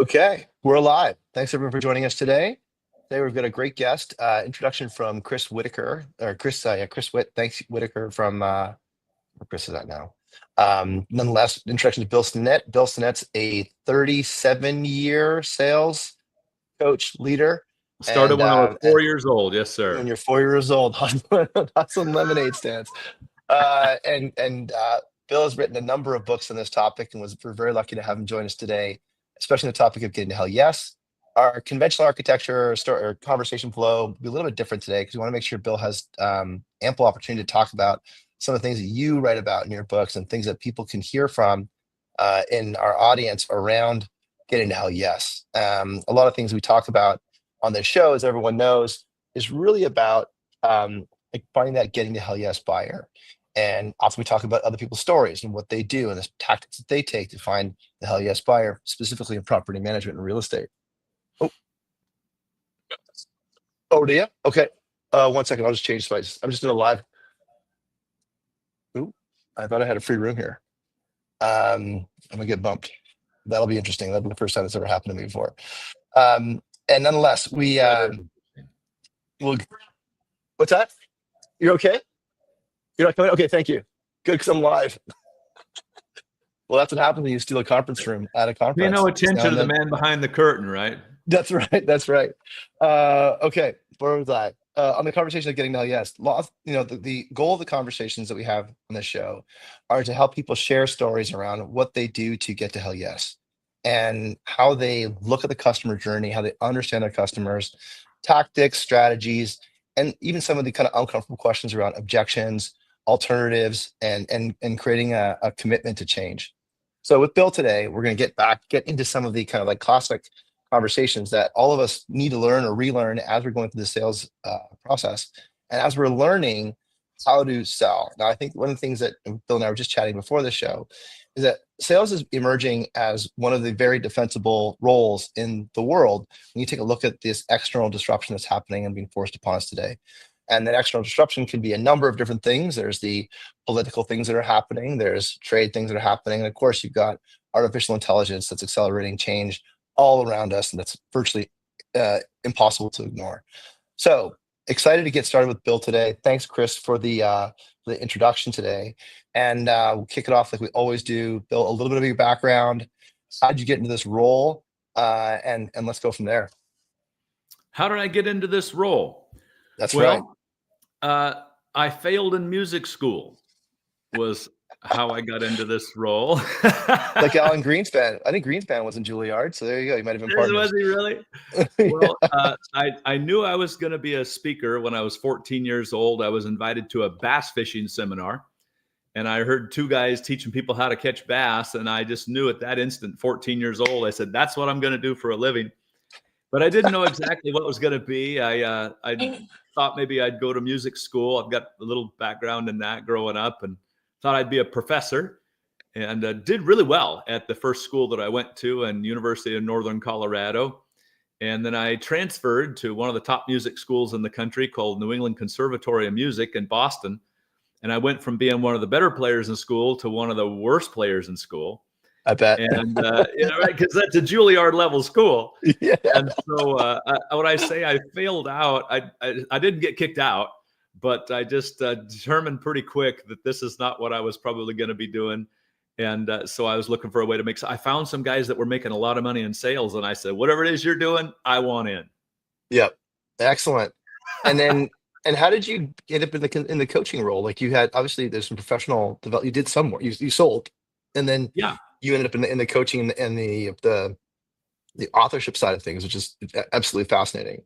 Okay, we're live. Thanks everyone for joining us today. Today we've got a great guest. Introduction from Chris Whitaker, or Chris, yeah, Chris Whit. Thanks, Whitaker from where Chris is at now. Nonetheless, introduction to Bill Stinnett. Bill Stinnett's a 37-year sales coach leader, Started and when I was 4 years old. Yes, when sir. you're 4 years old, hustling lemonade stands. And Bill has written a number of books on this topic, and we're very lucky to have him join us today, especially on the topic of getting to hell yes. Our conventional architecture or conversation flow will be a little bit different today because we want to make sure Bill has ample opportunity to talk about some of the things that you write about in your books and things that people can hear from in our audience around getting to hell yes. A lot of things we talk about on this show, as everyone knows, is really about like finding that getting to hell yes buyer. And often we talk about other people's stories and what they do and the tactics that they take to find the hell yes buyer, specifically in property management and real estate. Oh, oh, do you? Okay. 1 second. I'll just change spices. I'm just doing a live. Ooh, I thought I had a free room here. I'm gonna get bumped. That'll be interesting. That'll be the first time that's ever happened to me before. And nonetheless, we'll. What's that? You're okay? You're not coming? Okay, thank you. Good, because I'm live. Well, that's what happens when you steal a conference room at a Pay conference. no Now attention and to the then. man behind the curtain, right? That's right. That's right. Okay, where was I? On the conversation of getting to yes, the goal of the conversations that we have on this show are to help people share stories around what they do to get to hell yes, and how they look at the customer journey, how they understand their customers, tactics, strategies, and even some of the kind of uncomfortable questions around objections, alternatives, and creating a commitment to change. So with Bill today, we're going to get into some of the kind of like classic conversations that all of us need to learn or relearn as we're going through the sales process. And as we're learning how to sell. Now, I think one of the things that Bill and I were just chatting before the show is that sales is emerging as one of the very defensible roles in the world when you take a look at this external disruption that's happening and being forced upon us today. And that external disruption can be a number of different things. There's the political things that are happening, there's trade things that are happening. And of course, you've got artificial intelligence that's accelerating change all around us, and that's virtually impossible to ignore. So excited to get started with Bill today. Thanks, Chris, for the introduction today, and we'll kick it off like we always do. Bill, a little bit of your background. How did you get into this role? And let's go from there. How did I get into this role? That's right. Well, I failed in music school was how I got into this role. Like Alan Greenspan. I think Greenspan was in Juilliard, so there you go. You might have been partners. Was he really? Well, I knew I was going to be a speaker when I was 14 years old. I was invited to a bass fishing seminar, and I heard two guys teaching people how to catch bass, and I just knew at that instant, 14 years old, I said, that's what I'm going to do for a living. But I didn't know exactly what it was going to be. I thought maybe I'd go to music school. I've got a little background in that growing up, and thought I'd be a professor, and did really well at the first school that I went to, and University of Northern Colorado. And then I transferred to one of the top music schools in the country called New England Conservatory of Music in Boston. And I went from being one of the better players in school to one of the worst players in school. I bet. And, right, because that's a Juilliard level school. Yeah. And so when I say I failed out, I didn't get kicked out, but I just determined pretty quick that this is not what I was probably going to be doing. And so I was looking for a way to make. I found some guys that were making a lot of money in sales, and I said, "Whatever it is you're doing, I want in." Yep. Excellent. And how did you end up in the coaching role? Like you had obviously there's some professional development. You did some work. You sold, and then Yeah. you ended up in the coaching and the authorship side of things, which is absolutely fascinating.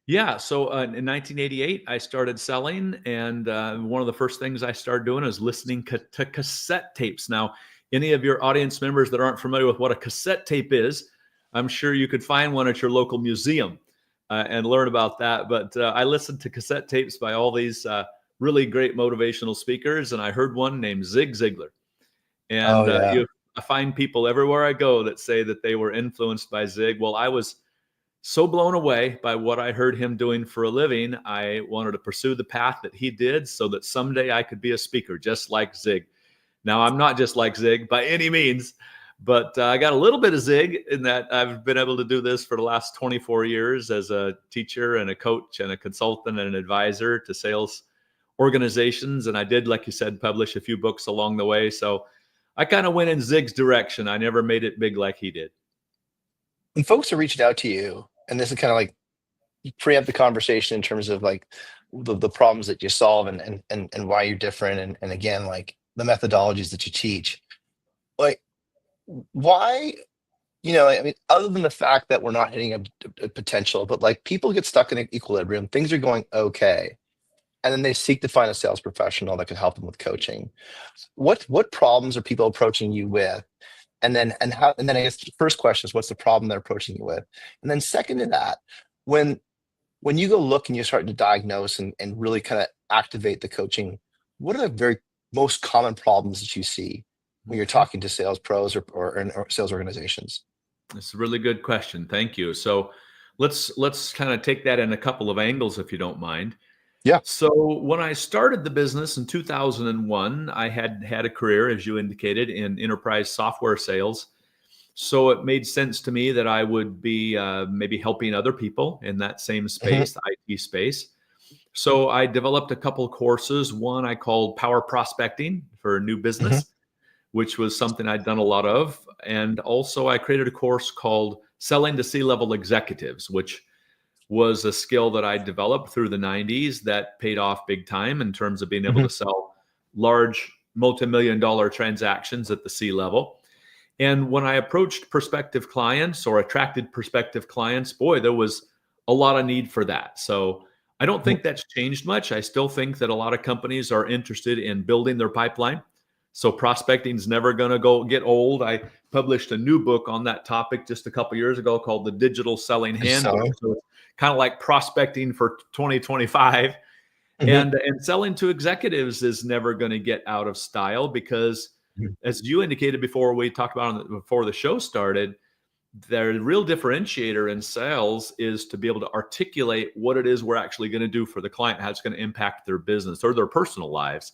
Yeah. So in 1988, I started selling, and one of the first things I started doing is listening to cassette tapes. Now, any of your audience members that aren't familiar with what a cassette tape is, I'm sure you could find one at your local museum and learn about that. But I listened to cassette tapes by all these really great motivational speakers, and I heard one named Zig Ziglar. And I find people everywhere I go that say that they were influenced by Zig. Well, I was so blown away by what I heard him doing for a living. I wanted to pursue the path that he did so that someday I could be a speaker just like Zig. Now, I'm not just like Zig by any means, But I got a little bit of zig in that I've been able to do this for the last 24 years as a teacher and a coach and a consultant and an advisor to sales organizations. And I did, like you said, publish a few books along the way. So I kind of went in Zig's direction. I never made it big like he did. When folks are reaching out to you, and this is kind of like you preempt the conversation in terms of like the problems that you solve and why you're different, and again, like the methodologies that you teach, like why, I mean, other than the fact that we're not hitting a potential, but like people get stuck in an equilibrium, things are going okay, and then they seek to find a sales professional that can help them with coaching. What problems are people approaching you with? And then I guess the first question is, what's the problem they're approaching you with? And then second to that, when when you go look and you're starting to diagnose and really kind of activate the coaching, what are the very most common problems that you see when you're talking to sales pros or sales organizations? It's a really good question. Thank you. So let's kind of take that in a couple of angles, if you don't mind. Yeah. So when I started the business in 2001, I had a career, as you indicated, in enterprise software sales. So it made sense to me that I would be maybe helping other people in that same Hmm. space, the IT space. So I developed a couple courses. One I called Power Prospecting for New Hmm. Business, which was something I'd done a lot of. And also I created a course called Selling to C-Level Executives, which was a skill that I developed through the 90s that paid off big time in terms of being able Hmm. to sell large multi-million dollar transactions at the C level. And when I approached prospective clients or attracted prospective clients, boy, there was a lot of need for that. So I don't think that's changed much. I still think that a lot of companies are interested in building their pipeline. So prospecting is never going to go get old. I published a new book on that topic just a couple of years ago called the Digital Selling Handbook. So, So it's kind of like prospecting for 2025. hmm. And selling to executives is never going to get out of style because, as you indicated before, we talked about before the show started, the real differentiator in sales is to be able to articulate what it is we're actually going to do for the client, how it's going to impact their business or their personal lives.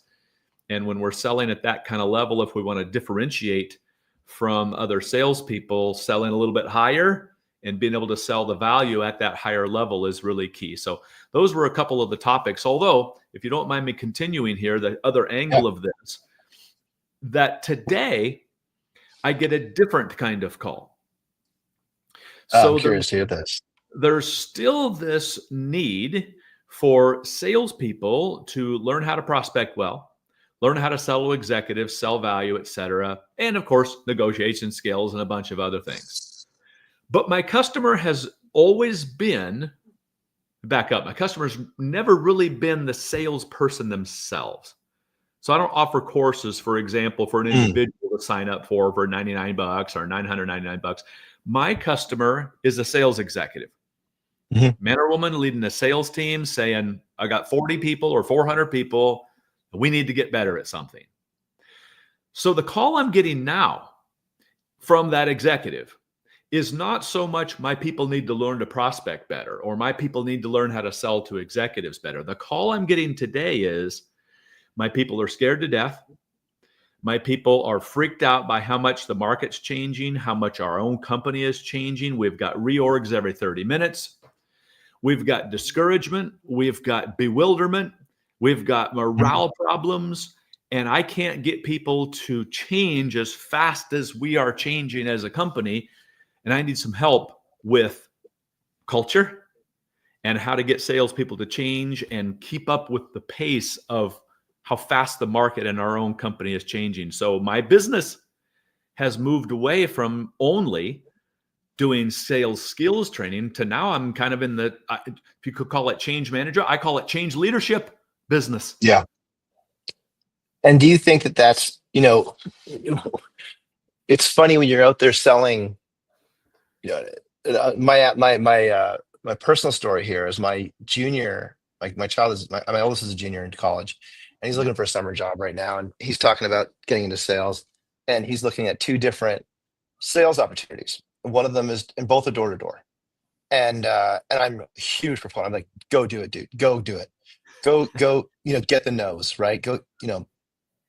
And when we're selling at that kind of level, if we want to differentiate from other salespeople, selling a little bit higher and being able to sell the value at that higher level is really key. So those were a couple of the topics. Although, if you don't mind me continuing here, the other Yeah. angle of this, that today I get a different kind of call. I'm So curious to hear this. there's still this need for salespeople to learn how to prospect well, learn how to sell to executives, sell value, et cetera, and of course, negotiation skills and a bunch of other things. But my customer has always been, back up, my customer's never really been the salesperson themselves. So I don't offer courses, for example, for an Mm. individual to sign up for $99 or $999. My customer is a sales executive, Hmm. man or woman leading a sales team saying, I got 40 people or 400 people. We need to get better at something. So the call I'm getting now from that executive is not so much my people need to learn to prospect better or my people need to learn how to sell to executives better. The call I'm getting today is my people are scared to death. My people are freaked out by how much the market's changing, how much our own company is changing. We've got reorgs every 30 minutes. We've got discouragement. We've got bewilderment. We've got morale problems. And I can't get people to change as fast as we are changing as a company. And I need some help with culture and how to get salespeople to change and keep up with the pace of how fast the market and our own company is changing. So my business has moved away from only doing sales skills training to now I'm kind of in the, if you could call it change manager, I call it change leadership business. Yeah. And do you think that that's, it's funny when you're out there selling, you know, my personal story here is my junior, like my child is my oldest is a junior in college, and he's looking for a summer job right now, and he's talking about getting into sales, and he's looking at two different sales opportunities. One of them is, and both are door to door, and I'm a huge proponent. I'm like, go do it, dude, go do it, go, get the nose right, go,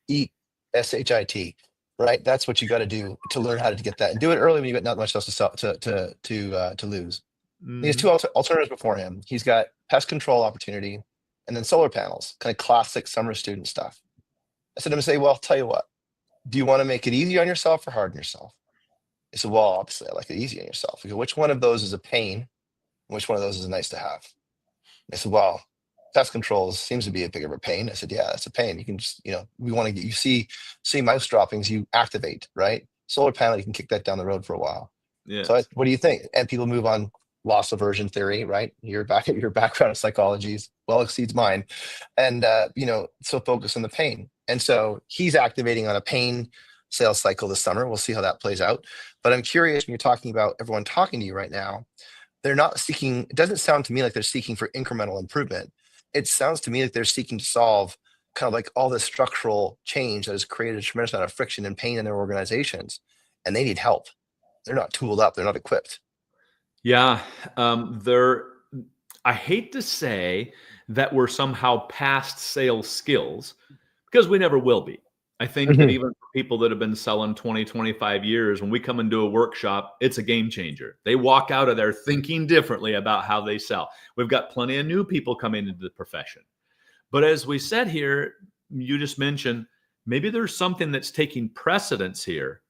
eat shit. right? That's what you got to do to learn how to get that, and do it early when you got not much else to sell, to lose. He has two Hmm. alternatives before him. He's got pest control opportunity, and then solar panels, kind of classic summer student stuff. I said to him, say, well, I'll tell you what, do you want to make it easy on yourself or hard on yourself? He said, well, obviously I like it easy on yourself. I go, which one of those is a pain? And which one of those is nice to have? I said, well, pest control seems to be a bigger of a pain. I said, yeah, that's a pain. You can just, we want to get, you see mouse droppings, you activate, right? Solar panel, you can kick that down the road for a while. So Yes. what do you think? And people move on loss aversion theory, right? Your background in psychology well exceeds mine. And, so focus on the pain. And so he's activating on a pain sales cycle this summer. We'll see how that plays out. But I'm curious when you're talking about everyone talking to you right now, they're not seeking, it doesn't sound to me like they're seeking for incremental improvement. It sounds to me like they're seeking to solve kind of like all this structural change that has created a tremendous amount of friction and pain in their organizations, and they need help. They're not tooled up, they're not equipped. Yeah. There, I hate to say that we're somehow past sales skills because we never will be. I think that Mhm. even for people that have been selling 20, 25 years, when we come into a workshop, it's a game changer. They walk out of there thinking differently about how they sell. We've got plenty of new people coming into the profession. But as we said here, you just mentioned maybe there's something that's taking precedence here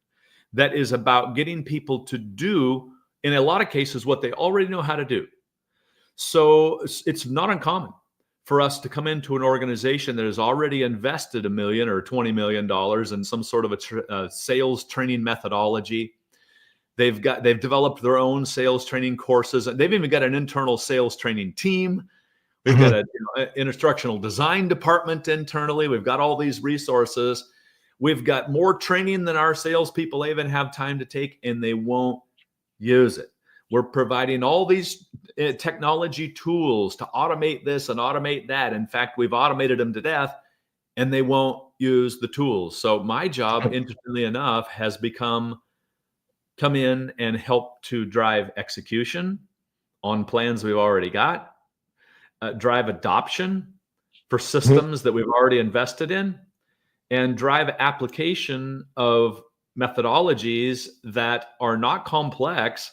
that is about getting people to do, in a lot of cases, what they already know how to do. So it's not uncommon for us to come into an organization that has already invested $1 million or $20 million in some sort of a sales training methodology. They've developed their own sales training courses. They've even got an internal sales training team. We've got Mhm. an instructional design department internally. We've got all these resources. We've got more training than our salespeople even have time to take, and they won't use it. We're providing all these technology tools to automate this and automate that. In fact, we've automated them to death, and they won't use the tools. So my job, interestingly enough, has become come in and help to drive execution on plans we've already got, drive adoption for Mhm. systems that we've already invested in, and drive application of methodologies that are not complex,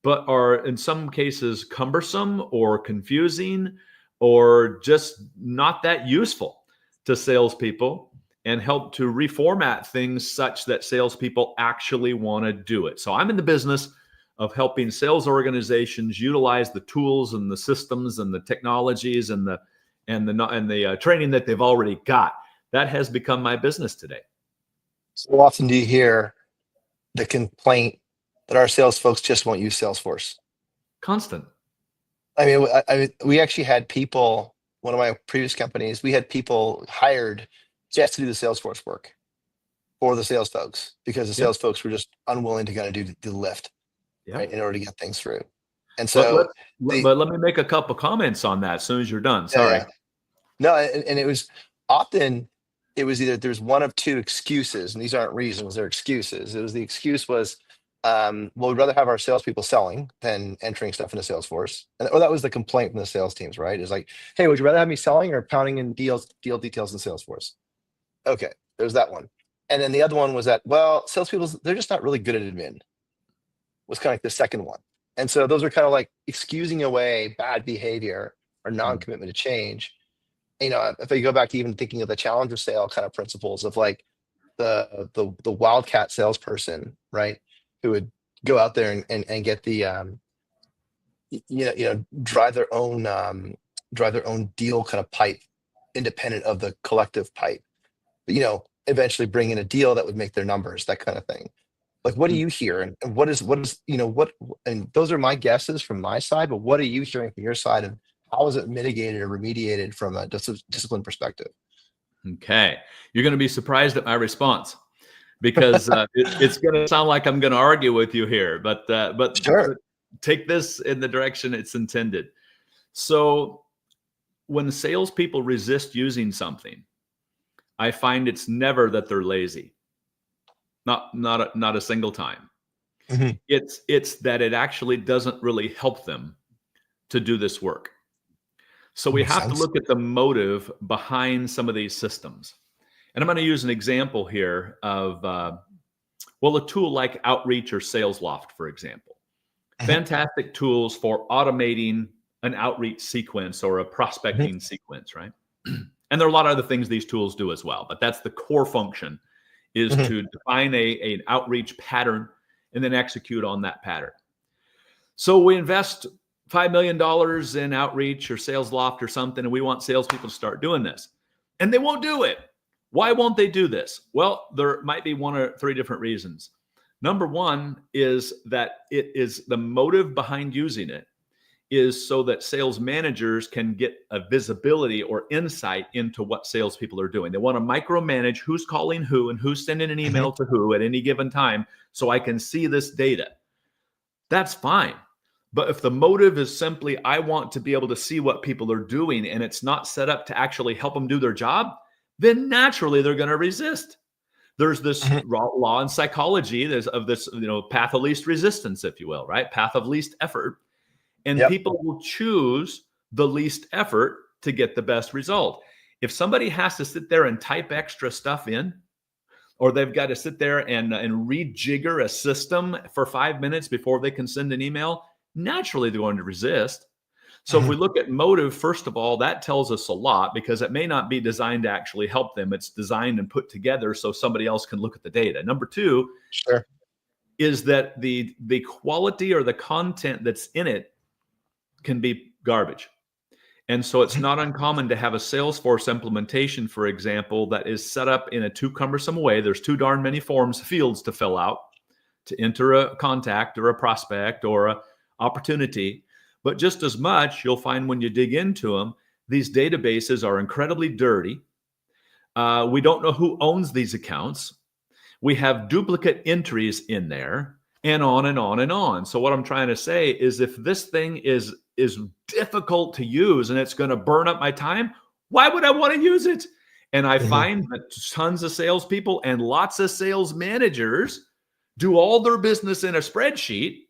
but are in some cases cumbersome or confusing or just not that useful to salespeople, and help to reformat things such that salespeople actually want to do it. So I'm in the business of helping sales organizations utilize the tools and the systems and the technologies and the training that they've already got. That has become my business today. So often do you hear the complaint that our sales folks just won't use Salesforce? Constant. We actually had people, one of my previous companies, we had people hired just to do the Salesforce work for the sales folks because the Yep. sales folks were just unwilling to kind of do the lift, right, Yep. in order to get things through. And But so let me make a couple comments on that as soon as you're done. yeah, Sorry. yeah. No, and it was often, it was either there's one of two excuses, and these aren't reasons, they're excuses. It was the excuse was, well, we'd rather have our salespeople selling than entering stuff into Salesforce. And that was the complaint from the sales teams, right? It's like, hey, would you rather have me selling or pounding in deal details in Salesforce? Okay, there's that one. And then the other one was that, well, salespeople, they're just not really good at admin, was kind of like the second one. And so those are kind of like excusing away bad behavior or Mm. non-commitment to change. If I go back to even thinking of the challenger sale kind of principles of like the wildcat salesperson, right, who would go out there and get the drive their own deal kind of pipe independent of the collective pipe, but eventually bring in a deal that would make their numbers, that kind of thing. Like, what do Mm. you hear, and what is what, and those are my guesses from my side, but what are you hearing from your side, and how is it mitigated or remediated from a discipline perspective? Okay. You're going to be surprised at my response because it's going to sound like I'm going to argue with you here, but Sure. take this in the direction it's intended. So when salespeople resist using something, I find it's never that they're lazy. Not a single time. Mhm. It's that it actually doesn't really help them to do this work. So we Makes have to sense. look at the motive behind some of these systems. And I'm going to use an example here of Well, a tool like Outreach or SalesLoft, for example, Mhm, fantastic tools for automating an outreach sequence or a mhm, prospecting sequence, right? And there are a lot of other things these tools do as well, but that's the core function, is mhm. to define an outreach pattern and then execute on that pattern. So we invest $5 million in outreach or sales loft or something, and we want salespeople to start doing this. And they won't do it. Why won't they do this? Well, there might be one or three different reasons. Number one is that it is the motive behind using it is so that sales managers can get a visibility or insight into what salespeople are doing. They want to micromanage who's calling who and who's sending an Mhm. email to who at any given time so I can see this data. That's fine. But if the motive is simply, I want to be able to see what people are doing and it's not set up to actually help them do their job, then naturally they're going to resist. There's this Mhm. law in psychology of this, path of least resistance, if you will, right? Path of least effort. And Yep. people will choose the least effort to get the best result. If somebody has to sit there and type extra stuff in, or they've got to sit there and rejigger a system for 5 minutes before they can send an email, naturally they're going to resist. So if Mhm. we look at motive, first of all, that tells us a lot because it may not be designed to actually help them. It's designed and put together so somebody else can look at the data. Number two Sure. is that the quality or the content that's in it can be garbage. And so it's Mhm. not uncommon to have a Salesforce implementation, for example, that is set up in a too cumbersome way. There's too darn many fields to fill out to enter a contact or a prospect or a opportunity. But just as much, you'll find when you dig into them, these databases are incredibly dirty. We don't know who owns these accounts. We have duplicate entries in there, and on and on and on. So what I'm trying to say is, if this thing is difficult to use and it's going to burn up my time, why would I want to use it? And I Mhm. find that tons of salespeople and lots of sales managers do all their business in a spreadsheet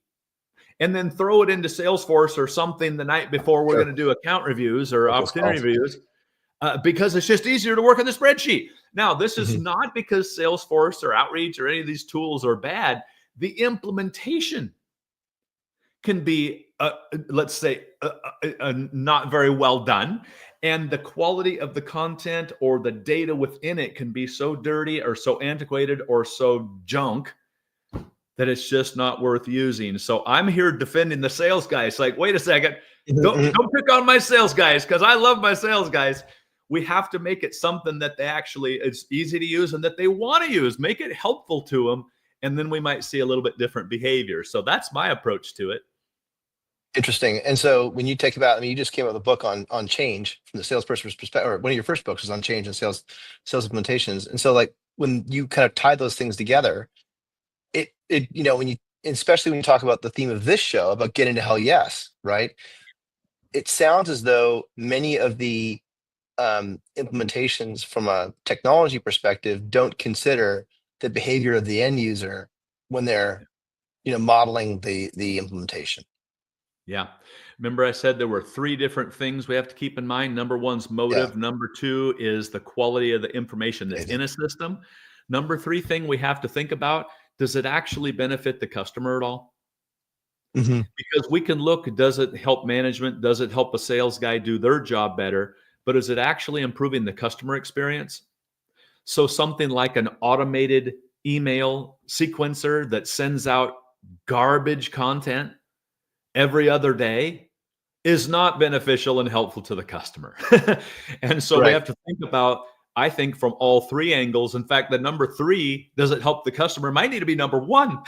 and then throw it into Salesforce or something the night before we're going Sure. to do account reviews or Focus opportunity calls. reviews, because it's just easier to work on the spreadsheet. Now, this is Mhm. not because Salesforce or Outreach or any of these tools are bad. The implementation can be, let's say, not very well done. And the quality of the content or the data within it can be so dirty or so antiquated or so junk that it's just not worth using. So I'm here defending the sales guys. Like, wait a second, Mhm. Mhm. don't pick on my sales guys because I love my sales guys. We have to make it something that they actually it's easy to use and that they want to use. Make it helpful to them, and then we might see a little bit different behavior. So that's my approach to it. Interesting. And so when you take about, I mean, you just came out with a book on change from the salesperson's perspective, or one of your first books was on change and sales implementations. And so like when you kind of tie those things together, when you, especially when you talk about the theme of this show about getting to hell yes, right? It sounds as though many of the implementations from a technology perspective don't consider the behavior of the end user when they're modeling the implementation. Yeah. Remember, I said there were three different things we have to keep in mind. Number one's Yeah, motive. Number two is the quality of the information that's in amazing. a system. Number three thing we have to think about, does it actually benefit the customer at all? Hmm. Because we can look, does it help management? Does it help a sales guy do their job better? But is it actually improving the customer experience? So something like an automated email sequencer that sends out garbage content every other day is not beneficial and helpful to the customer. And so we Right. have to think about, I think, from all three angles. In fact, the number three, does it help the customer, might need to be number one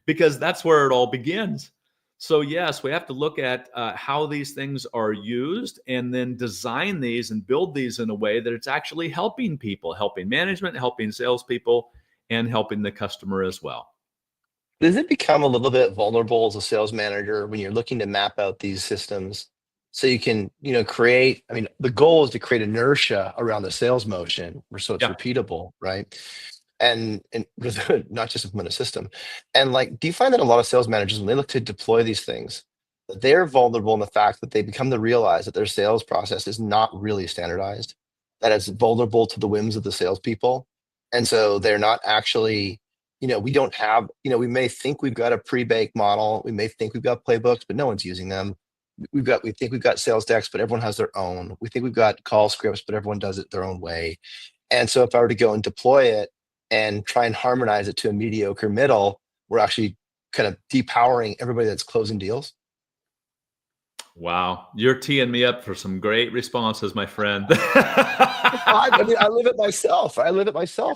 because that's where it all begins. So, yes, we have to look at how these things are used and then design these and build these in a way that it's actually helping people, helping management, helping salespeople, and helping the customer as well. Does it become a little bit vulnerable as a sales manager when you're looking to map out these systems so you can, create, I mean, the goal is to create inertia around the sales motion so it's Yeah. repeatable, right? And not just implement a system. And like, do you find that a lot of sales managers, when they look to deploy these things, that they're vulnerable in the fact that they become to realize that their sales process is not really standardized, that it's vulnerable to the whims of the salespeople. And so they're not actually, we don't have, we may think we've got a pre-baked model. We may think we've got playbooks, but no one's using them. We think we've got sales decks, but everyone has their own. We think we've got call scripts, but everyone does it their own way. And so if I were to go and deploy it and try and harmonize it to a mediocre middle, we're actually kind of depowering everybody that's closing deals. Wow, you're teeing me up for some great responses, my friend. I mean, I live it myself.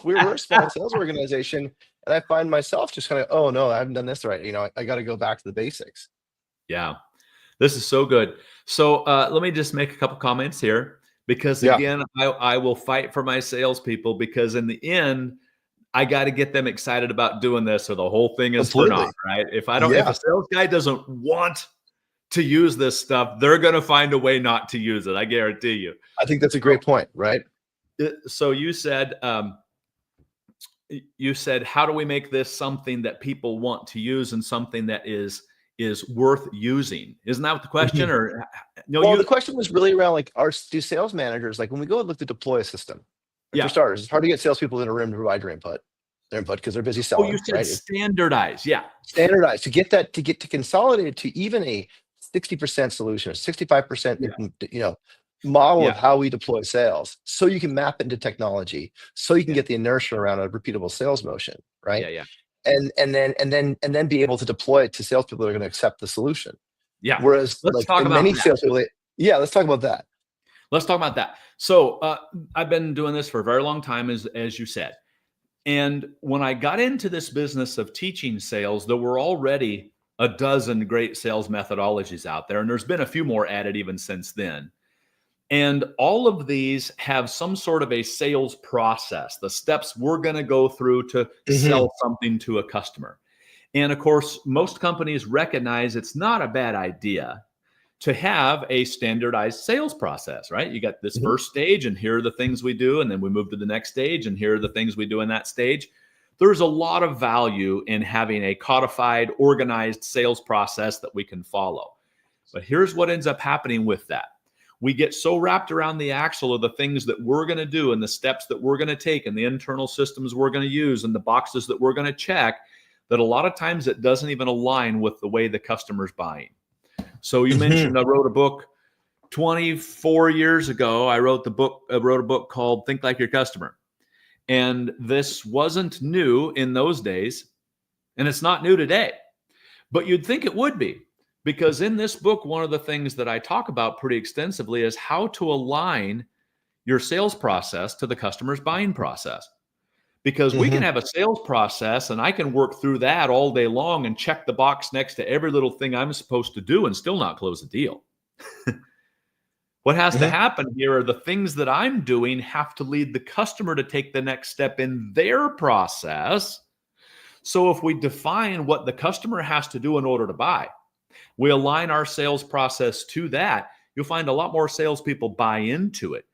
We're a small sales organization, and I find myself just kind of, oh no, I haven't done this right. I got to go back to the basics. Yeah, this is so good. So let me just make a couple comments here, because Yeah. again, I will fight for my salespeople, because in the end, I got to get them excited about doing this, or the whole thing is for naught, right? If a sales guy doesn't want to use this stuff, they're going to find a way not to use it. I guarantee you. I think that's a great point, right? So you said, how do we make this something that people want to use and something that is worth using? Isn't that the question? Or no? Well, the question was really around like, do sales managers, like when we go and look to deploy a system, for starters, it's hard to get salespeople in a room to provide their input because they're busy selling. Oh, you said standardize. Yeah. Standardize to get to consolidate it to even a 60% solution or 65%, model of how we deploy sales, so you can map it into technology, so you can get the inertia around a repeatable sales motion, right? Yeah. And then be able to deploy it to salespeople that are going to accept the solution. Yeah. Whereas let's talk about many salespeople, let's talk about that. Let's talk about that. So I've been doing this for a very long time, as you said. And when I got into this business of teaching sales, there were already a dozen great sales methodologies out there. And there's been a few more added even since then. And all of these have some sort of a sales process, the steps we're going to go through to sell something to a customer. And of course, most companies recognize it's not a bad idea to have a standardized sales process, right? You got this first stage, and here are the things we do. And then we move to the next stage, and here are the things we do in that stage. There's a lot of value in having a codified, organized sales process that we can follow. But here's what ends up happening with that. We get so wrapped around the axle of the things that we're going to do and the steps that we're going to take and the internal systems we're going to use and the boxes that we're going to check, that a lot of times it doesn't even align with the way the customer's buying. So you mentioned I wrote a book 24 years ago. I wrote a book called Think Like Your Customer. And this wasn't new in those days, and it's not new today. But you'd think it would be, because in this book, one of the things that I talk about pretty extensively is how to align your sales process to the customer's buying process. Because we can have a sales process and I can work through that all day long and check the box next to every little thing I'm supposed to do and still not close the deal. What has to happen here are the things that I'm doing have to lead the customer to take the next step in their process. So if we define what the customer has to do in order to buy, we align our sales process to that, you'll find a lot more salespeople buy into it.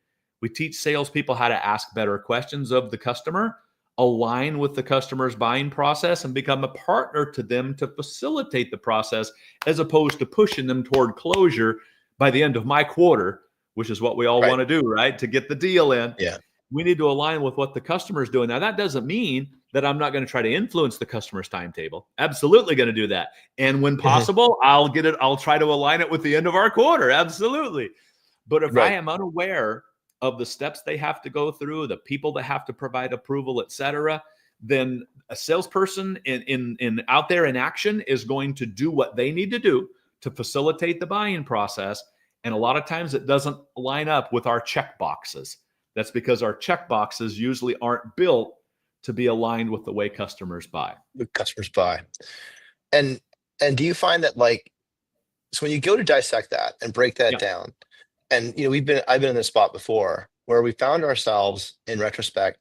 We teach salespeople how to ask better questions of the customer, align with the customer's buying process, and become a partner to them to facilitate the process, as opposed to pushing them toward closure by the end of my quarter, which is what we all want to do, right? To get the deal in. Yeah. We need to align with what the customer is doing. Now, that doesn't mean that I'm not going to try to influence the customer's timetable. Absolutely going to do that. And when possible, I'll try to align it with the end of our quarter. Absolutely. But if I am unaware of the steps they have to go through, the people that have to provide approval, et cetera, then a salesperson in out there in action is going to do what they need to do to facilitate the buying process. And a lot of times it doesn't line up with our check boxes. That's because our check boxes usually aren't built to be aligned with the way customers buy. And do you find that, like, so when you go to dissect that and break that down, and I've been in this spot before where we found ourselves in retrospect,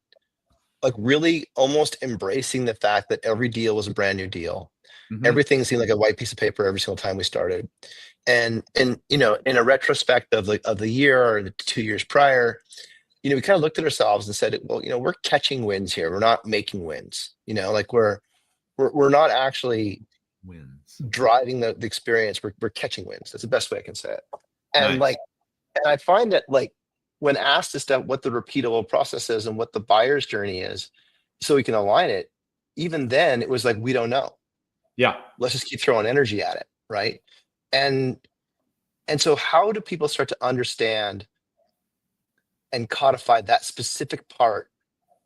like really almost embracing the fact that every deal was a brand new deal. Everything seemed like a white piece of paper every single time we started. And in a retrospect of the year or the 2 years prior, we kind of looked at ourselves and said, well, we're catching wins here. We're not making wins. Like we're not actually driving the experience. We're catching wins. That's the best way I can say it. And and I find that, like, when asked as to what the repeatable process is and what the buyer's journey is, so we can align it, even then it was like, we don't know. Yeah. Let's just keep throwing energy at it, right? And so how do people start to understand and codify that specific part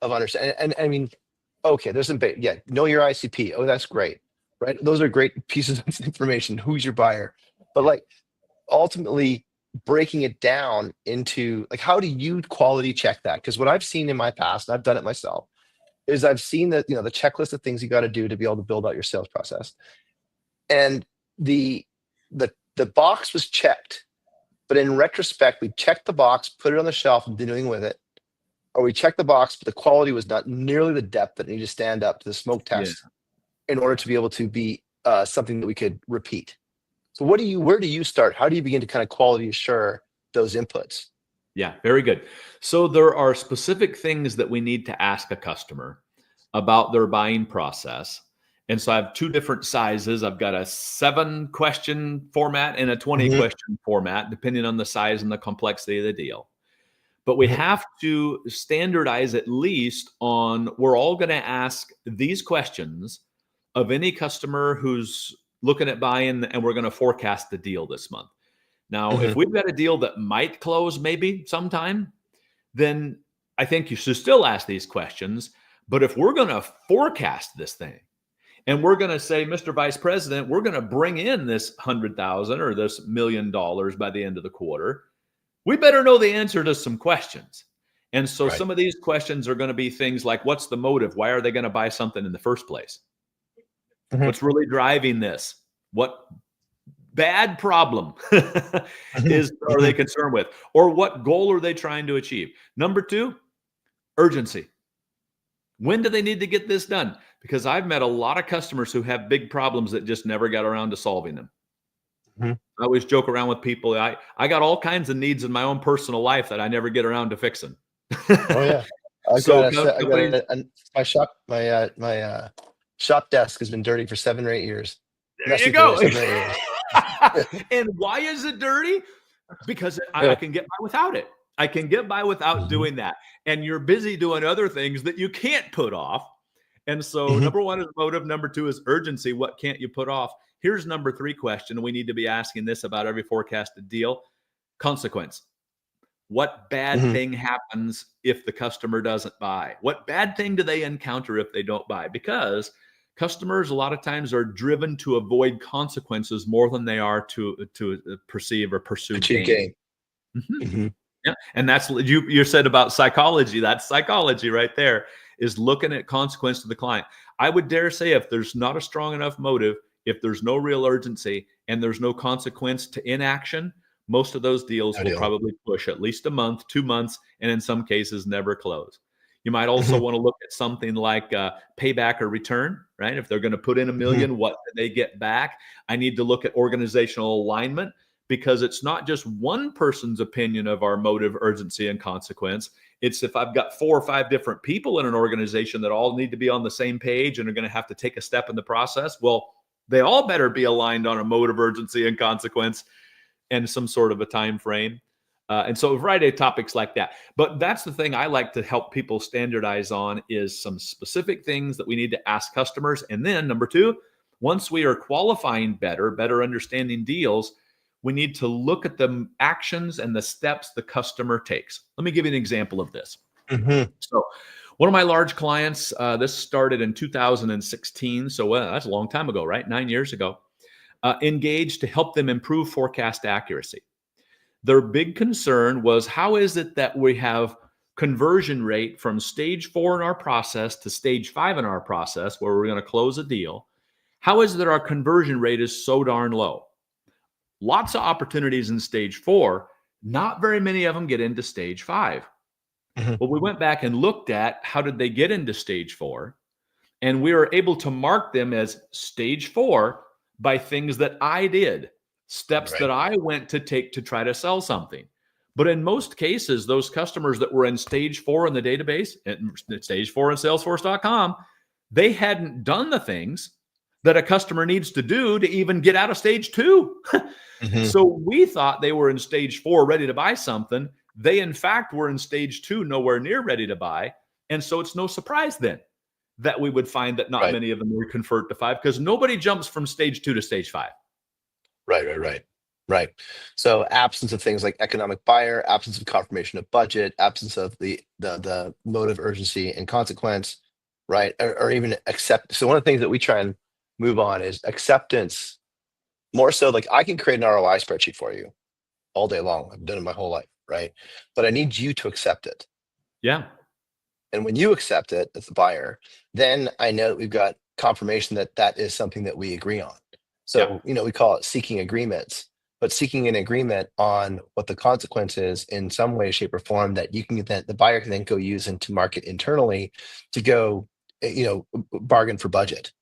of understanding? And I mean, okay, there's some know your ICP. Oh, that's great, right? Those are great pieces of information. Who's your buyer? But like ultimately breaking it down into like, how do you quality check that? Because what I've seen in my past, and I've done it myself, is I've seen that, the checklist of things you got to do to be able to build out your sales process. And the the box was checked, but in retrospect, we checked the box, put it on the shelf, and did nothing with it. Or we checked the box, but the quality was not nearly the depth that needed to stand up to the smoke test in order to be able to be something that we could repeat. So where do you start? How do you begin to kind of quality assure those inputs? Yeah, very good. So there are specific things that we need to ask a customer about their buying process. And so I have two different sizes. I've got a 7-question format and a 20-question format, depending on the size and the complexity of the deal. But we have to standardize at least on, we're all going to ask these questions of any customer who's looking at buying, and we're going to forecast the deal this month. Now, if we've got a deal that might close maybe sometime, then I think you should still ask these questions. But if we're going to forecast this thing and we're going to say, Mr. Vice President, we're going to bring in this 100,000 or this $1 million by the end of the quarter, we better know the answer to some questions. And so some of these questions are going to be things like, what's the motive? Why are they going to buy something in the first place? What's really driving this? What bad problem are they concerned with? Or what goal are they trying to achieve? Number 2, urgency. When do they need to get this done? Because I've met a lot of customers who have big problems that just never got around to solving them. I always joke around with people. I got all kinds of needs in my own personal life that I never get around to fixing. Oh yeah, my shop desk has been dirty for 7 or 8 years. There you go. And why is it dirty? Because I can get by without it. I can get by without doing that. And you're busy doing other things that you can't put off. And so number 1 is motive. Number 2 is urgency. What can't you put off? Here's number 3 question. We need to be asking this about every forecasted deal. Consequence. What bad thing happens if the customer doesn't buy? What bad thing do they encounter if they don't buy? Because customers a lot of times are driven to avoid consequences more than they are to perceive or pursue gain. Yeah, and that's you said about psychology. That's psychology right there, is looking at consequence to the client. I would dare say if there's not a strong enough motive, if there's no real urgency, and there's no consequence to inaction, most of those deals will probably push at least a month, 2 months, and in some cases never close. You might also want to look at something like payback or return, right? If they're going to put in $1 million, what do they get back? I need to look at organizational alignment, because it's not just one person's opinion of our motive, urgency, and consequence. It's if I've got 4 or 5 different people in an organization that all need to be on the same page and are going to have to take a step in the process, well, they all better be aligned on a motive, urgency, and consequence and some sort of a time frame. And so a variety of topics like that. But that's the thing I like to help people standardize on, is some specific things that we need to ask customers. And then number 2, once we are qualifying better understanding deals, we need to look at the actions and the steps the customer takes. Let me give you an example of this. So one of my large clients, this started in 2016. So that's a long time ago, right? 9 years ago, engaged to help them improve forecast accuracy. Their big concern was, how is it that we have conversion rate from stage 4 in our process to stage 5 in our process, where we're going to close a deal? How is it that our conversion rate is so darn low? Lots of opportunities in stage 4, not very many of them get into stage 5. Well, we went back and looked at how did they get into stage 4, and we were able to mark them as stage 4 by things that I did, steps that I went to take to try to sell something. But in most cases, those customers that were in stage 4 in the database, at stage 4 in Salesforce.com, they hadn't done the things that a customer needs to do to even get out of stage 2. So we thought they were in stage 4 ready to buy something. They, in fact, were in stage 2, nowhere near ready to buy. And so it's no surprise then that we would find that not Right. many of them would convert to 5, because nobody jumps from stage 2 to stage 5. Right. So absence of things like economic buyer, absence of confirmation of budget, absence of the mode of urgency and consequence, right? Or even accept. So one of the things that we try and move on is acceptance. More so, like I can create an ROI spreadsheet for you all day long. I've done it my whole life, right? But I need you to accept it. Yeah. And when you accept it as the buyer, then I know that we've got confirmation that that is something that we agree on. So, we call it seeking agreements, but seeking an agreement on what the consequence is in some way, shape, or form that you can then the buyer can then go use into market internally to go, bargain for budget.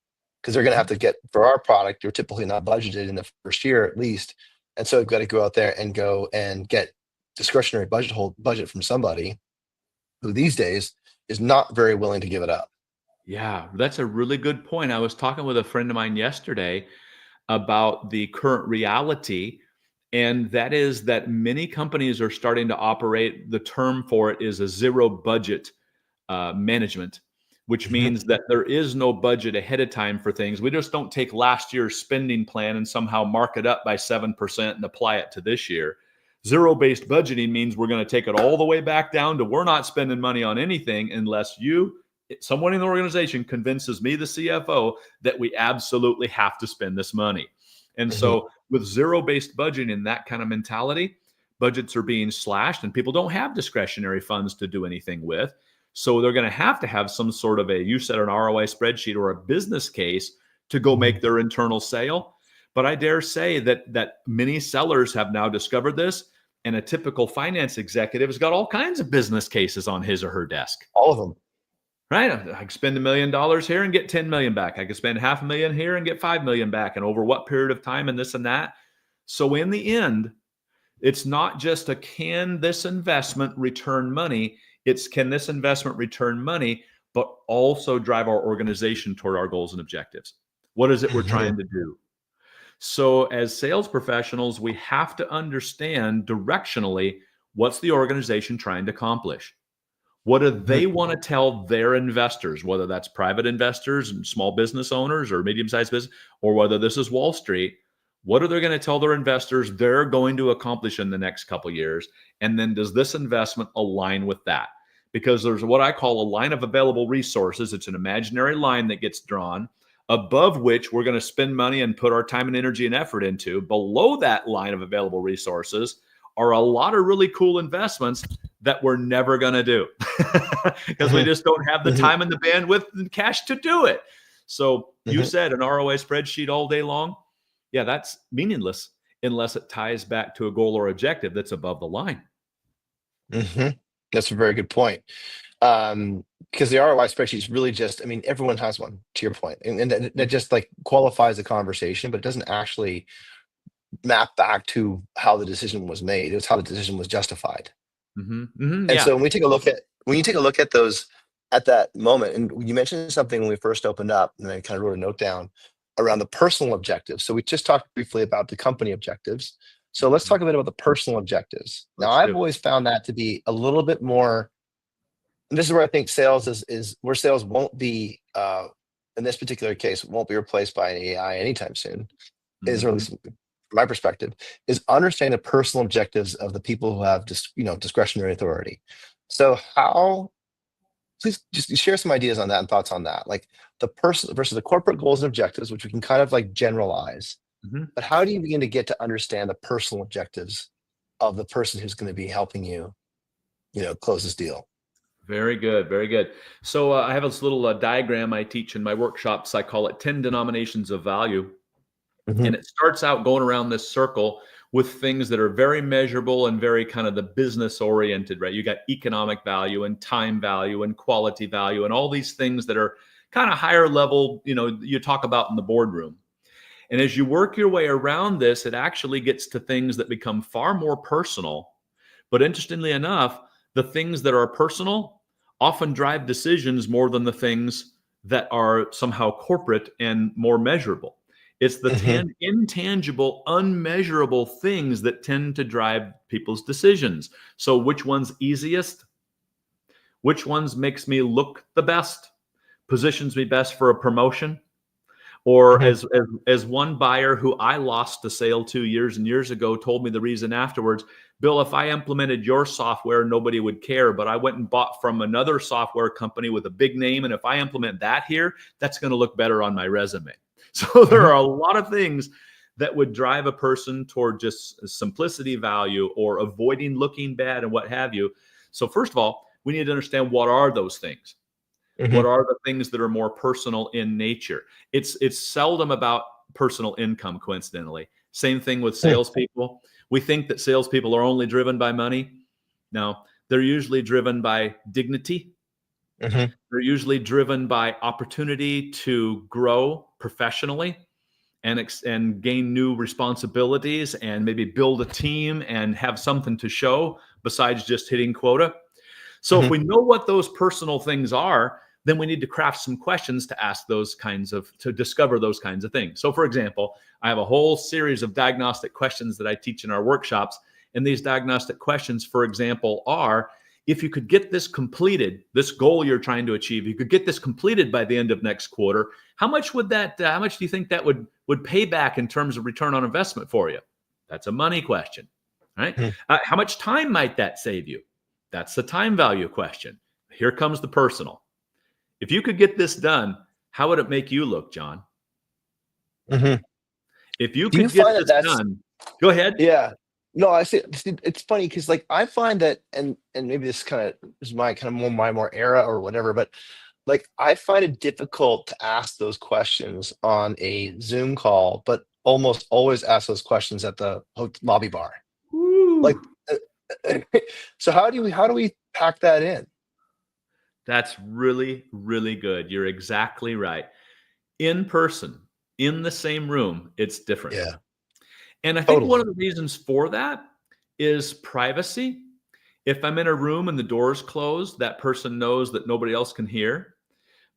Because they're going to have to get for our product, you're typically not budgeted in the first year at least. And so we've got to go out there and go and get discretionary budget from somebody who these days is not very willing to give it up. Yeah, that's a really good point. I was talking with a friend of mine yesterday about the current reality, and that is that many companies are starting to operate. The term for it is a zero budget management, which Mhm. means that there is no budget ahead of time for things. We just don't take last year's spending plan and somehow mark it up by 7% and apply it to this year. Zero-based budgeting means we're going to take it all the way back down to we're not spending money on anything unless someone in the organization convinces me, the CFO, that we absolutely have to spend this money. And so with zero-based budgeting and that kind of mentality, budgets are being slashed and people don't have discretionary funds to do anything with. So they're going to have some sort of you said an ROI spreadsheet or a business case to go make their internal sale. But I dare say that many sellers have now discovered this, and a typical finance executive has got all kinds of business cases on his or her desk. All of them. Right? I can spend $1 million here and get 10 million back. I can spend $500,000 here and get 5 million back, and over what period of time, and this and that. So in the end, it's not just can this investment return money? It's can this investment return money, but also drive our organization toward our goals and objectives? What is it we're trying to do? So as sales professionals, we have to understand directionally what's the organization trying to accomplish. What do they want to tell their investors, whether that's private investors and small business owners or medium-sized business, or whether this is Wall Street? What are they going to tell their investors they're going to accomplish in the next couple of years? And then does this investment align with that? Because there's what I call a line of available resources. It's an imaginary line that gets drawn above which we're going to spend money and put our time and energy and effort into. Below that line of available resources are a lot of really cool investments that we're never going to do because we just don't have the time and the bandwidth and cash to do it. So you said an ROI spreadsheet all day long. Yeah, that's meaningless unless it ties back to a goal or objective that's above the line. That's a very good point. Because the ROI spreadsheet is really just, everyone has one, to your point. And that just like qualifies the conversation, but it doesn't actually map back to how the decision was made. It was how the decision was justified. And so when you take a look at those at that moment, and you mentioned something when we first opened up, and I kind of wrote a note down around the personal objectives. So we just talked briefly about the company objectives. So let's talk a bit about the personal objectives. Now, I've always found that to be a little bit more, and this is where I think sales is where sales won't be, in this particular case, won't be replaced by an AI anytime soon, is, or at least from my perspective, is understand the personal objectives of the people who have discretionary authority. So please just share some ideas on that and thoughts on that, like the person versus the corporate goals and objectives, which we can kind of like generalize. But how do you begin to get to understand the personal objectives of the person who's going to be helping you, close this deal? Very good. Very good. So I have this little diagram I teach in my workshops. I call it 10 denominations of value. And it starts out going around this circle with things that are very measurable and very kind of the business oriented, right? You got economic value and time value and quality value and all these things that are kind of higher level, you talk about in the boardroom. And as you work your way around this, it actually gets to things that become far more personal. But interestingly enough, the things that are personal often drive decisions more than the things that are somehow corporate and more measurable. It's the intangible, unmeasurable things that tend to drive people's decisions. So which one's easiest? Which ones makes me look the best? positions me best for a promotion? Or Hmm. as one buyer who I lost the sale to years and years ago told me the reason afterwards, Bill, if I implemented your software, nobody would care, but I went and bought from another software company with a big name, and if I implement that here, that's going to look better on my resume. So there Hmm. are a lot of things that would drive a person toward just simplicity value or avoiding looking bad and what have you. So first of all, we need to understand, what are those things? What Hmm. are the things that are more personal in nature? It's seldom about personal income, coincidentally. Same thing with salespeople. We think that salespeople are only driven by money. No, they're usually driven by dignity. Hmm. They're usually driven by opportunity to grow professionally and gain new responsibilities and maybe build a team and have something to show besides just hitting quota. So if Hmm. we know what those personal things are, then we need to craft some questions to ask to discover those kinds of things. So for example, I have a whole series of diagnostic questions that I teach in our workshops. And these diagnostic questions, for example, are, if you could get this completed, this goal you're trying to achieve, you could get this completed by the end of next quarter, how much do you think that would pay back in terms of return on investment for you? That's a money question, right? How much time might that save you? That's the time value question. Here comes the personal. If you could get this done, how would it make you look, John? Hmm. If you Do you could get find that this that's done, go ahead. yeah? No, I see. It's funny because like I find that, and maybe this kind of is my kind of more era or whatever, but like I find it difficult to ask those questions on a Zoom call, but almost always ask those questions at the lobby bar. Like, Woo. so how do we pack that in? That's really, really good. You're exactly right. In person, in the same room, it's different. Yeah, And I think one totally. of the reasons for that is privacy. If I'm in a room and the door's closed, that person knows that nobody else can hear.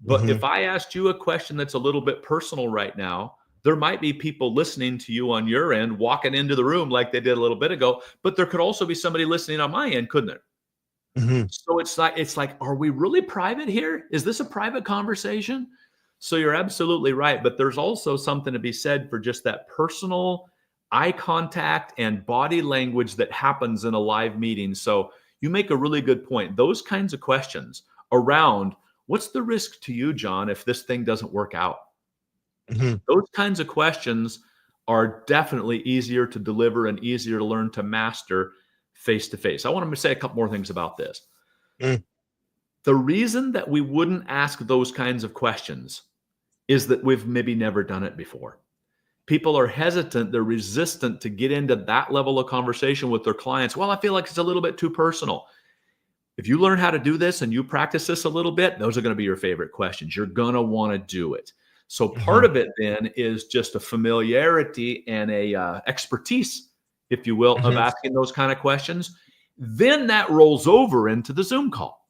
But Hmm. if I asked you a question that's a little bit personal right now, there might be people listening to you on your end, walking into the room like they did a little bit ago, but there could also be somebody listening on my end, couldn't there? Hmm. So it's like, are we really private here? Is this a private conversation? So you're absolutely right, but there's also something to be said for just that personal eye contact and body language that happens in a live meeting. So you make a really good point. Those kinds of questions around, what's the risk to you, John, if this thing doesn't work out? Hmm. Those kinds of questions are definitely easier to deliver and easier to learn to master face to face. I want to say a couple more things about this. Hmm. The reason that we wouldn't ask those kinds of questions is that we've maybe never done it before. People are hesitant, they're resistant to get into that level of conversation with their clients. Well, I feel like it's a little bit too personal. If you learn how to do this and you practice this a little bit, those are going to be your favorite questions. You're going to want to do it. So part Hmm. of it then is just a familiarity and a expertise, if you will, of Hmm. asking those kind of questions. Then that rolls over into the Zoom call.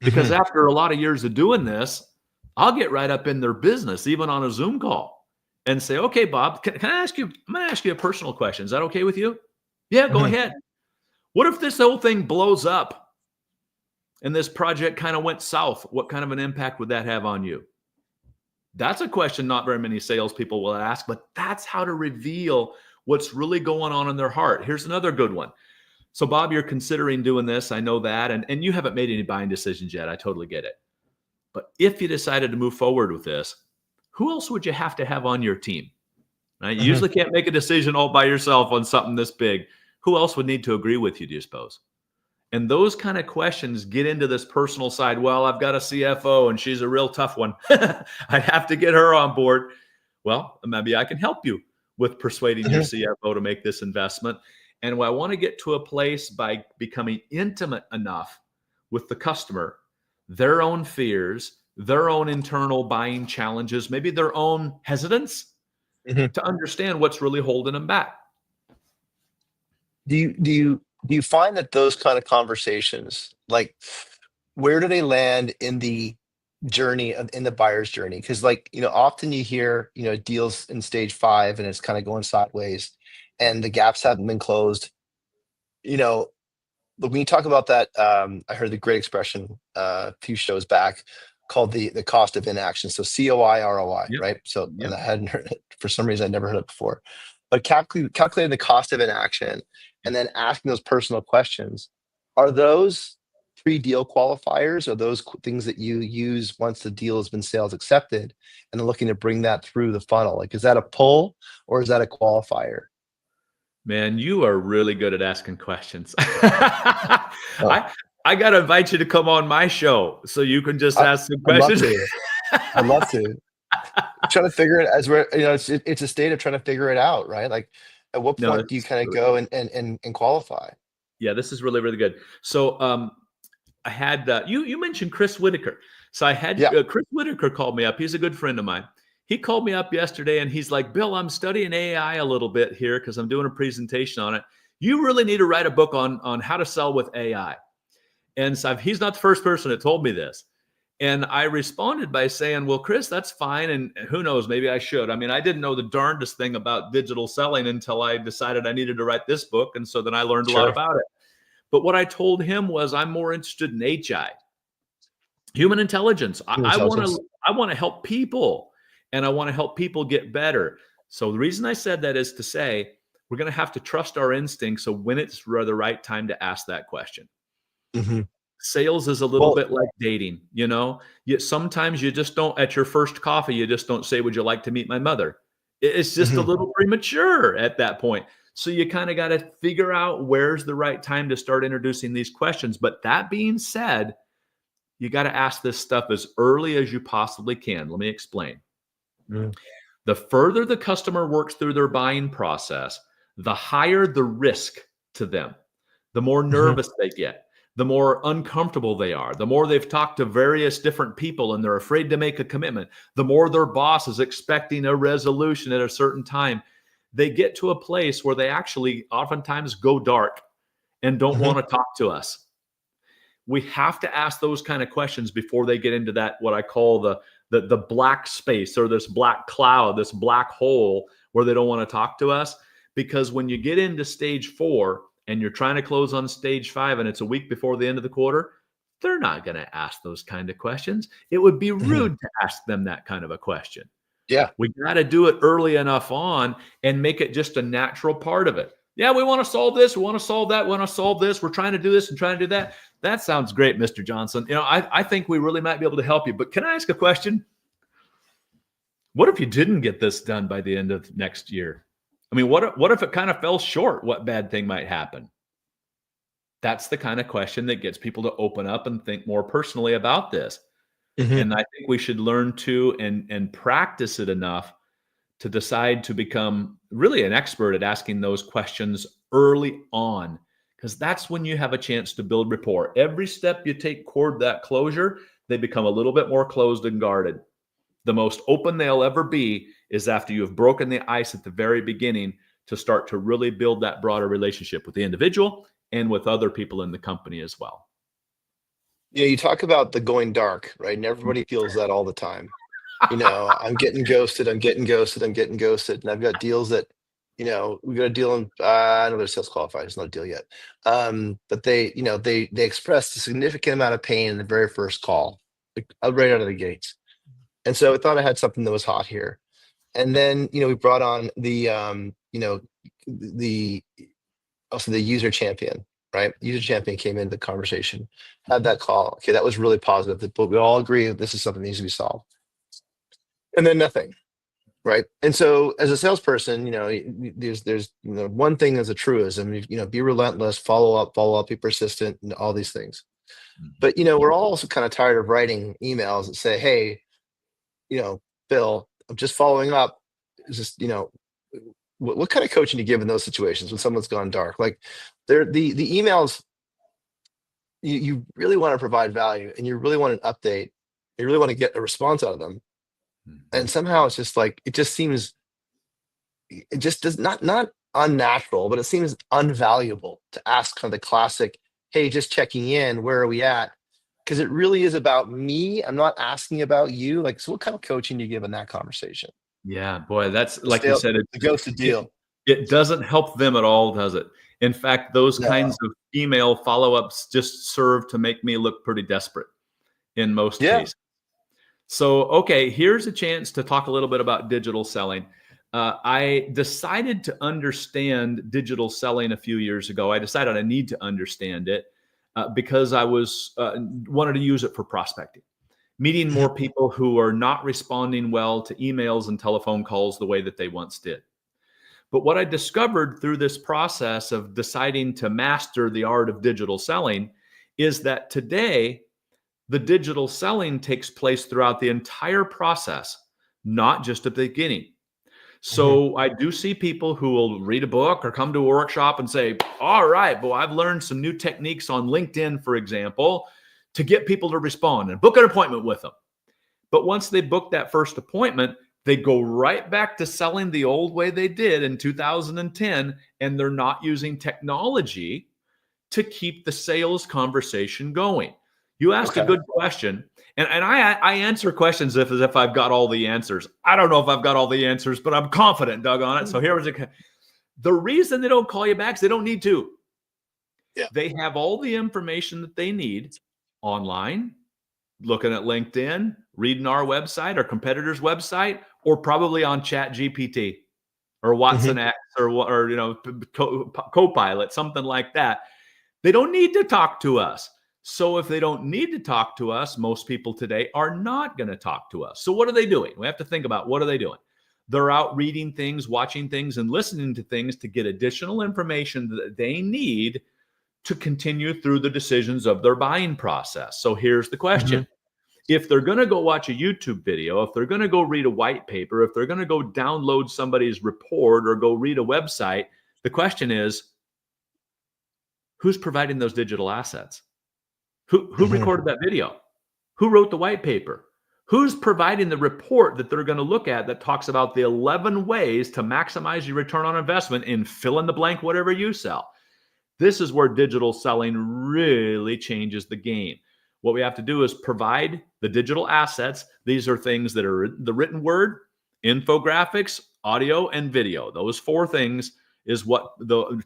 Because Hmm. after a lot of years of doing this, I'll get right up in their business, even on a Zoom call, and say, okay, Bob, can I ask you, I'm going to ask you a personal question. Is that okay with you? Yeah, go Hmm. ahead. What if this whole thing blows up and this project kind of went south? What kind of an impact would that have on you? That's a question not very many salespeople will ask, but that's how to reveal what's really going on in their heart. Here's another good one. So, Bob, you're considering doing this. I know that. And you haven't made any buying decisions yet. I totally get it. But if you decided to move forward with this, who else would you have to have on your team? Right? You Hmm. usually can't make a decision all by yourself on something this big. Who else would need to agree with you, do you suppose? And those kind of questions get into this personal side. Well, I've got a CFO and she's a real tough one. I'd have to get her on board. Well, maybe I can help you with persuading your Hmm. CFO to make this investment. And I want to get to a place by becoming intimate enough with the customer, their own fears, their own internal buying challenges, maybe their own hesitance, Hmm. to understand what's really holding them back. Do you find that those kind of conversations, like, where do they land in the journey of in the buyer's journey? Because like, often you hear, deals in stage five and it's kind of going sideways and the gaps haven't been closed. You know, but when you talk about that, I heard the great expression a few shows back. called the cost of inaction. So COI ROI, Yep. right? So, and Yep. I hadn't heard it for some reason. I never heard it before, but calculating the cost of inaction and then asking those personal questions. Are those pre-deal qualifiers? Are those things that you use once the deal has been sales accepted and then looking to bring that through the funnel? Like, is that a pull or is that a qualifier? Man, you are really good at asking questions. Oh, I got to invite you to come on my show so you can just I, ask some I'd love questions. to. I'd love to. Trying to figure it as we're, it's a state of trying to figure it out, right? Like, at what No, point do you it's kind of really go good. and qualify? Yeah, this is really, really good. So I had you mentioned Chris Whitaker. So I had Yeah. Chris Whitaker called me up. He's a good friend of mine. He called me up yesterday and he's like, Bill, I'm studying AI a little bit here because I'm doing a presentation on it. You really need to write a book on how to sell with AI. And so he's not the first person that told me this. And I responded by saying, well, Chris, that's fine. And who knows, maybe I should. I mean, I didn't know the darndest thing about digital selling until I decided I needed to write this book. And so then I learned a lot Sure. about it. But what I told him was I'm more interested in HI, human intelligence. Human I want intelligence. to help people and I want to help people get better. So the reason I said that is to say we're going to have to trust our instincts. So when it's the right time to ask that question. Hmm. Sales is a little Well, bit like dating, you know. Sometimes you just don't at your first coffee, you just don't say, "Would you like to meet my mother?" It's just a mhm, little premature at that point. So you kind of got to figure out where's the right time to start introducing these questions. But that being said, you got to ask this stuff as early as you possibly can. Let me explain. mm, The further the customer works through their buying process, the higher the risk to them, the more mhm, nervous they get, the more uncomfortable they are, the more they've talked to various different people and they're afraid to make a commitment, the more their boss is expecting a resolution at a certain time. They get to a place where they actually oftentimes go dark and don't mhm, want to talk to us. We have to ask those kind of questions before they get into that what I call the black space or this black cloud, this black hole where they don't want to talk to us. Because when you get into stage 4 and you're trying to close on stage 5 and it's a week before the end of the quarter, they're not going to ask those kind of questions. It would be mhm. rude to ask them that kind of a question. Yeah. We got to do it early enough on and make it just a natural part of it. Yeah, we want to solve this. We want to solve that. We want to solve this. We're trying to do this and trying to do that. That sounds great, Mr. Johnson. I think we really might be able to help you. But can I ask a question? What if you didn't get this done by the end of next year? I mean, what if it kind of fell short? What bad thing might happen? That's the kind of question that gets people to open up and think more personally about this. Mhm, And I think we should learn to and practice it enough to decide to become really an expert at asking those questions early on, because that's when you have a chance to build rapport. Every step you take toward that closure, they become a little bit more closed and guarded. The most open they'll ever be is after you've broken the ice at the very beginning to start to really build that broader relationship with the individual and with other people in the company as well. Yeah, you talk about the going dark, right? And everybody feels that all the time. I'm getting ghosted, I'm getting ghosted, I'm getting ghosted, and I've got deals that, we got a deal in, another sales qualified, it's not a deal yet. But they expressed a significant amount of pain in the very first call, like, right out of the gates. And so I thought I had something that was hot here. And then, we brought on the also the user champion, right? User champion came into the conversation, had that call. Okay, that was really positive. But we all agree that this is something that needs to be solved. And then nothing, right? And so as a salesperson, there's one thing as a truism, be relentless, follow up, be persistent, and all these things. Mhm. But we're all also kind of tired of writing emails that say, hey, Bill, I'm just following up. Is this, what kind of coaching do you give in those situations when someone's gone dark? Like, the emails, you really want to provide value and you really want an update. You really want to get a response out of them. Mhm. And somehow it's just like, it just seems, it just does not unnatural, but it seems unvaluable to ask kind of the classic, hey, just checking in, where are we at? Because it really is about me. I'm not asking about you. Like, so what kind of coaching do you give in that conversation? Yeah, boy, that's The like you sale, said, the ghosted it deal. it doesn't help them at all, does it? In fact, those kinds No. of email follow-ups just serve to make me look pretty desperate in most Yeah. cases. So, okay, here's a chance to talk a little bit about digital selling. I decided to understand digital selling a few years ago. I decided I need to understand it because I was wanted to use it for prospecting, meeting more people who are not responding well to emails and telephone calls the way that they once did. But what I discovered through this process of deciding to master the art of digital selling is that today the digital selling takes place throughout the entire process, not just at the beginning. Mhm. So I do see people who will read a book or come to a workshop and say, all right, well, I've learned some new techniques on LinkedIn, for example, to get people to respond and book an appointment with them. But once they book that first appointment, they go right back to selling the old way they did in 2010, and they're not using technology to keep the sales conversation going. You asked a Okay. good question, and I answer questions as if I've got all the answers. I don't know if I've got all the answers, but I'm confident, Doug, on it. So here was the reason they don't call you back is they don't need to. Yeah. They have all the information that they need online, looking at LinkedIn, reading our website, our competitor's website, or probably on Chat GPT or Watson Mhm. X or Copilot, something like that. They don't need to talk to us. So if they don't need to talk to us, most people today are not going to talk to us. So what are they doing? We have to think about what are they doing? They're out reading things, watching things, and listening to things to get additional information that they need to continue through the decisions of their buying process. So here's the question. Mhm. If they're going to go watch a YouTube video, if they're going to go read a white paper, if they're going to go download somebody's report or go read a website, the question is, who's providing those digital assets? Who Mhm. recorded that video? Who wrote the white paper? Who's providing the report that they're going to look at that talks about the 11 ways to maximize your return on investment in fill in the blank, whatever you sell? This is where digital selling really changes the game. What we have to do is provide the digital assets. These are things that are the written word, infographics, audio, and video. Those four things is what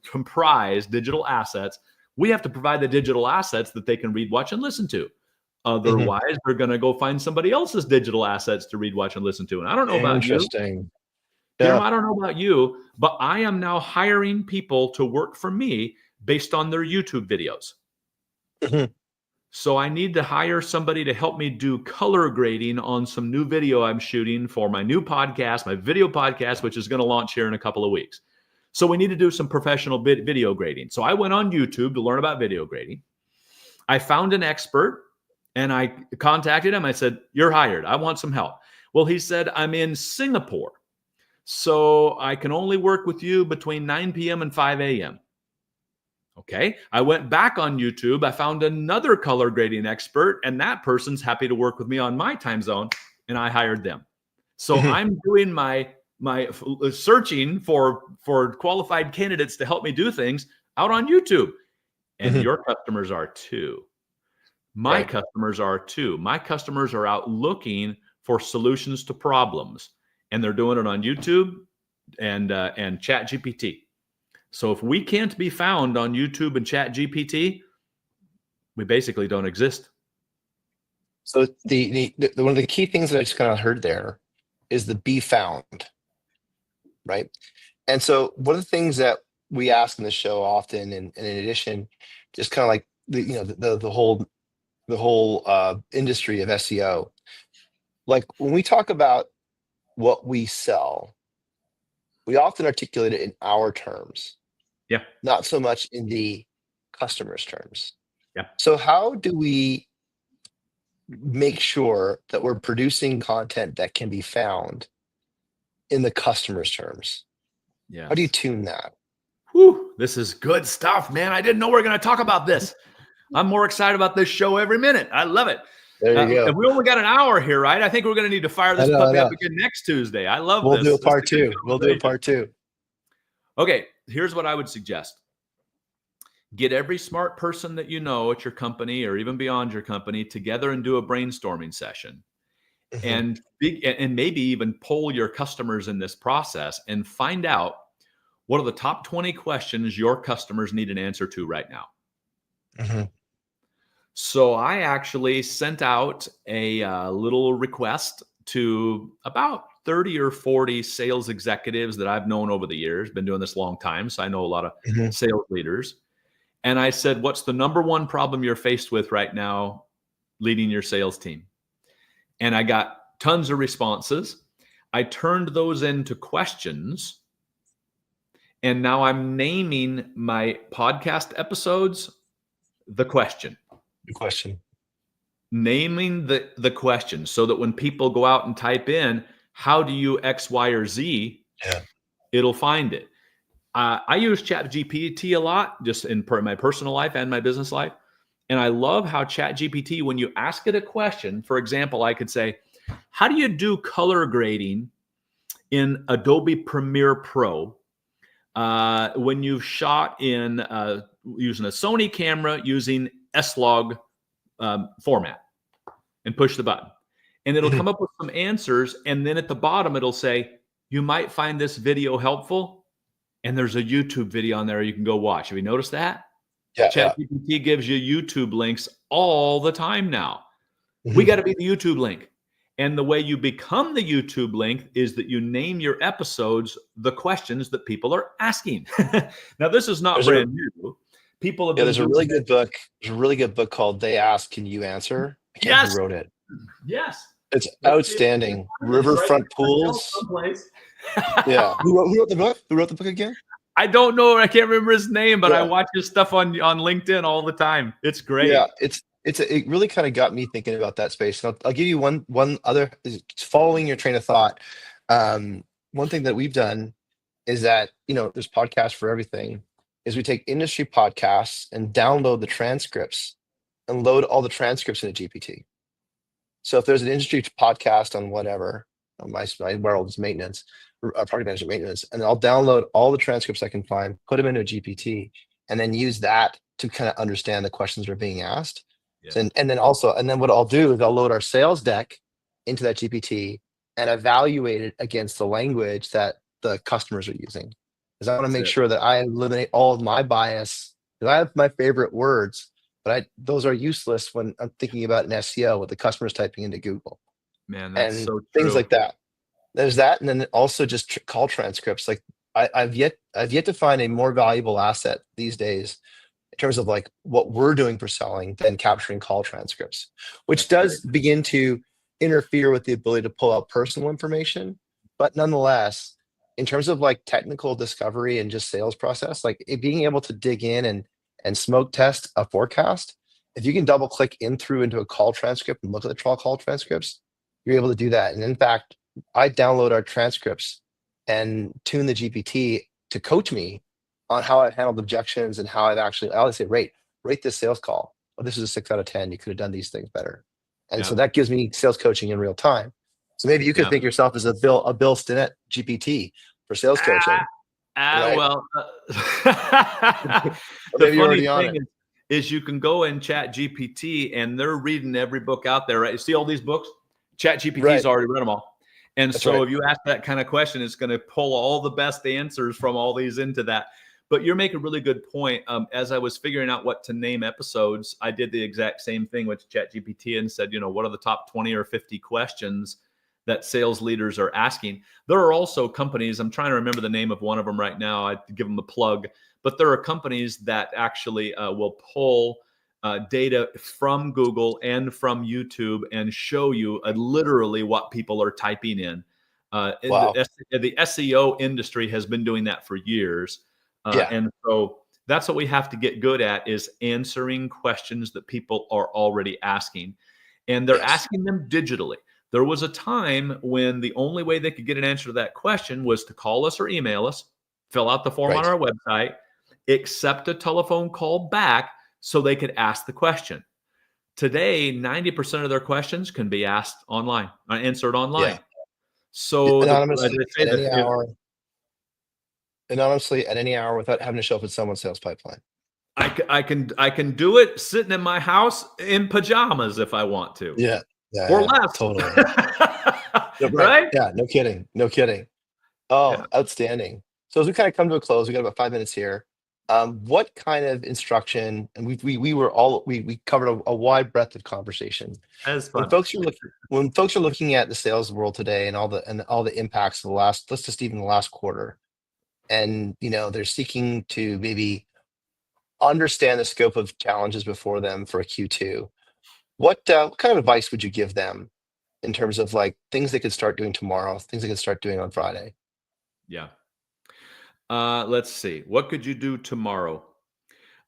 comprise digital assets. We have to provide the digital assets that they can read, watch, and listen to. Mhm. Otherwise, they're going to go find somebody else's digital assets to read, watch, and listen to. And I don't know about you, Interesting. Jim, Yeah. I don't know about you, but I am now hiring people to work for me based on their YouTube videos. Mhm. So I need to hire somebody to help me do color grading on some new video I'm shooting for my new podcast, my video podcast, which is going to launch here in a couple of weeks. So we need to do some professional video grading. So I went on YouTube to learn about video grading. I found an expert and I contacted him. I said, "You're hired. I want some help." Well, he said, "I'm in Singapore, so I can only work with you between 9 p.m. and 5 a.m." Okay. I went back on YouTube. I found another color grading expert, and that person's happy to work with me on my time zone, and I hired them. So Mhm. I'm doing my searching for qualified candidates to help me do things out on YouTube, and Mhm. your customers are too. My Right. customers are too. My customers are out looking for solutions to problems, and they're doing it on YouTube and Chat GPT. So if we can't be found on YouTube and Chat GPT, we basically don't exist. So one of the key things that I just kind of heard there is the be found, right? And so one of the things that we ask in the show often, and in addition, just kind of like the whole industry of SEO, like when we talk about what we sell, we often articulate it in our terms, Yeah. not so much in the customer's terms. Yeah. So how do we make sure that we're producing content that can be found in the customer's terms? How do you Yes. tune that? Whew, this is good stuff, man. I didn't know we were going to talk about this. I'm more excited about this show every minute. I love it. There you And go. we only got an hour here, right? I think we're going to need to fire I this know, I puppy up know. again next Tuesday. I love We'll do this. a This is part a good two. We'll do a conversation. part two. Okay, here's what I would suggest. Get every smart person that you know at your company or even beyond your company together and do a brainstorming session. Mhm. And maybe even poll your customers in this process and find out what are the top 20 questions your customers need an answer to right now. Mhm. So I actually sent out a little request to about 30 or 40 sales executives that I've known over the years. Been doing this a long time, so I know a lot of Mhm. sales leaders. And I said, what's the number one problem you're faced with right now leading your sales team? And I got tons of responses. I turned those into questions. And now I'm naming my podcast episodes the question. Good question. Naming the question so that when people go out and type in, how do you X, Y, or Z, Yeah. it'll find it. I use ChatGPT a lot, just in my personal life and my business life. And I love how ChatGPT, when you ask it a question, for example, I could say, how do you do color grading in Adobe Premiere Pro when you've shot in using a Sony camera using S-Log format, and push the button. And it'll Mhm. come up with some answers. And then at the bottom, it'll say, you might find this video helpful. And there's a YouTube video on there you can go watch. Have you noticed that? Yeah. Yeah. ChatGPT gives you YouTube links all the time now. We Mhm. got to be the YouTube link. And the way you become the YouTube link is that you name your episodes the questions that people are asking. Now, this is not There's a brand new. People have Yeah, been there's a doing really it. good book. There's a really good book called They Ask, Can You Answer? I can't remember Yes. who wrote it. Yes. It's Let's see if I can outstanding. find it. It's right Riverfront on my shelf Pools. someplace. Yeah. Who wrote the book? Who wrote the book again? I don't know. I can't remember his name, but I Yeah. watch his stuff on LinkedIn all the time. It's Yeah. great. It really kind of got me thinking about that space. And I'll give you one other following your train of thought. One thing that we've done is that, there's podcasts for everything, is we take industry podcasts and download the transcripts and load all the transcripts into GPT. So if there's an industry podcast on whatever, my world is maintenance, project management maintenance, and I'll download all the transcripts I can find, put them into a GPT, and then use that to kind of understand the questions that are being asked. Yeah. And then what I'll do is I'll load our sales deck into that GPT and evaluate it against the language that the customers are using. Because I want to That's make it. sure that I eliminate all of my bias. Because I have my favorite words, but those are useless when I'm thinking about an SEO with the customers typing into Google Man, that's and so things true. like that. There's that, and then also just call transcripts. Like I've yet to find a more valuable asset these days in terms of like what we're doing for selling than capturing call transcripts, which That's great. does begin to interfere with the ability to pull out personal information. But nonetheless, in terms of like technical discovery and just sales process, like being able to dig in and smoke test a forecast, if you can double click into a call transcript and look at the call transcripts, you're able to do that. And in fact, I download our transcripts and tune the GPT to coach me on how I've handled objections and how I always say, rate this sales call. Oh, this is a 6 out of 10. You could have done these things better. And so Yeah. that gives me sales coaching in real time. So maybe you could Yeah. think yourself as a Bill Stinnett GPT for sales coaching. Right? Well, Or the maybe you're funny already on thing it. is you can go and chat GPT and they're reading every book out there, right? You see all these books? Chat GPT's Right. already read them all. And That's so right. if you ask that kind of question, it's going to pull all the best answers from all these into that. But you're making a really good point. As I was figuring out what to name episodes, I did the exact same thing with ChatGPT and said, what are the top 20 or 50 questions that sales leaders are asking? There are also companies, I'm trying to remember the name of one of them right now. I'd give them a plug, but there are companies that actually will pull data from Google and from YouTube and show you literally what people are typing in. Wow. The SEO industry has been doing that for years. Yeah. And so that's what we have to get good at, is answering questions that people are already asking. And they're Yes. asking them digitally. There was a time when the only way they could get an answer to that question was to call us or email us, fill out the form on Right. our website, accept a telephone call back so they could ask the question. Today, 90% of their questions can be asked online, answered online. Yeah. So as Anonymously they say, at any hour. Anonymously at any hour without having to show up in someone's sales pipeline. I can do it sitting in my house in pajamas if I want to. Yeah. Yeah. Or Yeah, less. totally. Yeah, right. Right? Yeah. No kidding. No kidding. Oh, Yeah. outstanding. So as we kind of come to a close, we got about 5 minutes here. What kind of instruction? And we covered a wide breadth of conversation. That's When fun. folks are looking when folks are looking at the sales world today and all the impacts of the last, let's just even the last quarter, and they're seeking to maybe understand the scope of challenges before them for a Q2. What kind of advice would you give them in terms of like things they could start doing tomorrow, things they could start doing on Friday? Yeah. Let's see. What could you do tomorrow?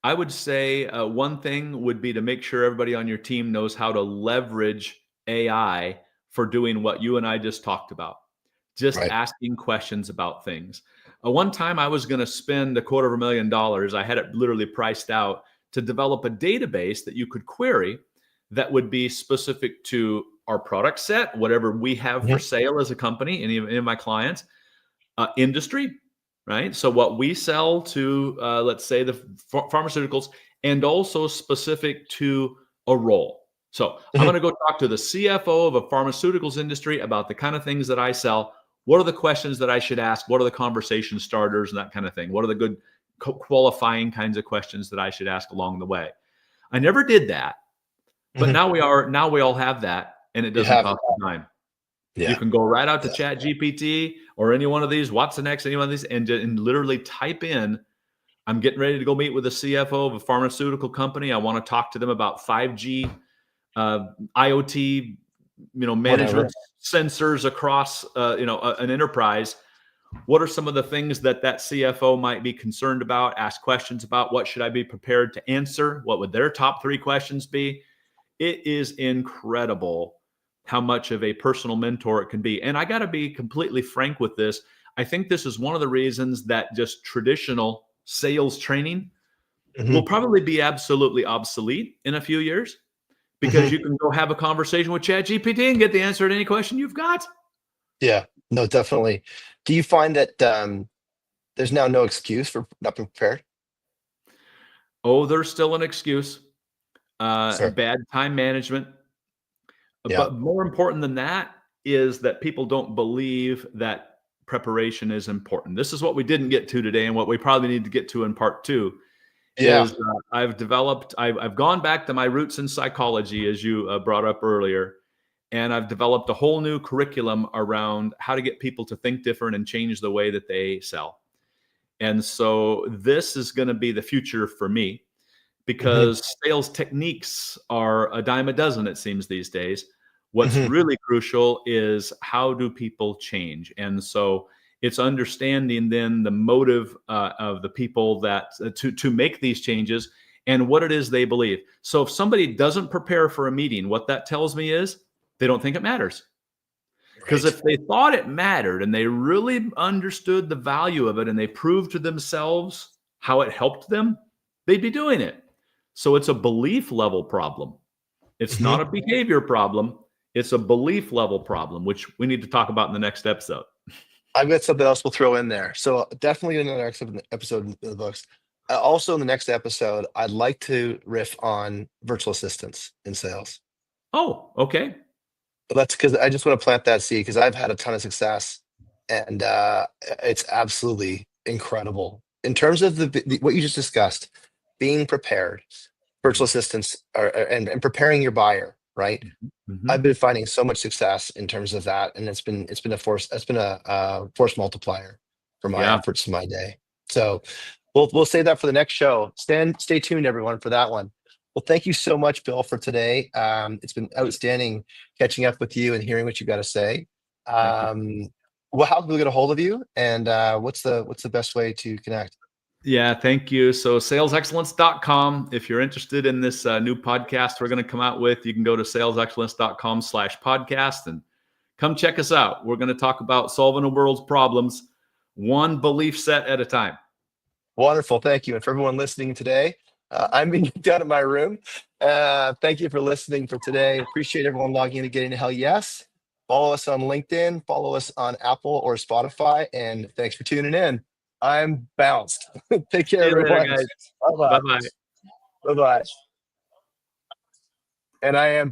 I would say one thing would be to make sure everybody on your team knows how to leverage AI for doing what you and I just talked about, just Right. asking questions about things. One time I was going to spend $250,000. I had it literally priced out to develop a database that you could query that would be specific to our product set, whatever we have for Mhm. sale as a company, any of my clients, industry, right? So what we sell to, let's say, the pharmaceuticals, and also specific to a role. So I'm Mhm. going to go talk to the CFO of a pharmaceuticals industry about the kind of things that I sell. What are the questions that I should ask? What are the conversation starters and that kind of thing? What are the good qualifying kinds of questions that I should ask along the way? I never did that, but Mhm. now we all have that, and it You doesn't have it. cost a dime. You Yeah. can go right out to Yeah. Chat GPT or any one of these, Watson X, any one of these, and literally type in, I'm getting ready to go meet with the CFO of a pharmaceutical company. I want to talk to them about 5G, IoT, Whatever. management sensors across, an enterprise. What are some of the things that CFO might be concerned about? Ask questions about. What should I be prepared to answer? What would their top 3 questions be? It is incredible how much of a personal mentor it can be. And I got to be completely frank with this. I think this is one of the reasons that just traditional sales training will Mhm. probably be absolutely obsolete in a few years, because Mhm. you can go have a conversation with ChatGPT and get the answer to any question you've got. Yeah. No, definitely. Do you find that there's now no excuse for not being prepared? Oh, there's still an excuse. Sure. Bad time management. Yeah. But more important than that is that people don't believe that preparation is important. This is what we didn't get to today, and what we probably need to get to in part two Yeah. is I've gone back to my roots in psychology, as you brought up earlier, and I've developed a whole new curriculum around how to get people to think different and change the way that they sell. And so this is going to be the future for me, Mhm. because sales techniques are a dime a dozen, it seems, these days. What's Mhm. really crucial is how do people change? And so it's understanding then the motive of the people that to make these changes and what it is they believe. So if somebody doesn't prepare for a meeting, what that tells me is they don't think it matters. Because Right. if they thought it mattered and they really understood the value of it and they proved to themselves how it helped them, they'd be doing it. So it's a belief level problem. It's not Mhm. a behavior problem. It's a belief level problem, which we need to talk about in the next episode. I've got something else we'll throw in there. So definitely in the next episode of the books. Also in the next episode, I'd like to riff on virtual assistants in sales. Oh, okay. But that's because I just want to plant that seed because I've had a ton of success, and it's absolutely incredible in terms of what you just discussed, being prepared. Virtual assistants and preparing your buyer, right? Mm-hmm. I've been finding so much success in terms of that, and it's been a force multiplier for my Yeah. efforts in my day. So we'll save that for the next show. Stay tuned, everyone, for that one. Well, thank you so much, Bill, for today. It's been outstanding catching up with you and hearing what you got to say. Thank you. Um, well, how can we get a hold of you? And what's the best way to connect? Yeah, thank you. So salesexcellence.com. If you're interested in this new podcast we're going to come out with, you can go to salesexcellence.com/podcast and come check us out. We're going to talk about solving the world's problems one belief set at a time. Wonderful. Thank you. And for everyone listening today, I'm being kicked out of my room. Thank you for listening for today. Appreciate everyone logging in and getting to Hell Yes. Follow us on LinkedIn, follow us on Apple or Spotify, and thanks for tuning in. I'm bounced. Take care, See you later, everyone. guys. Bye bye. Bye-bye. Bye bye. And I am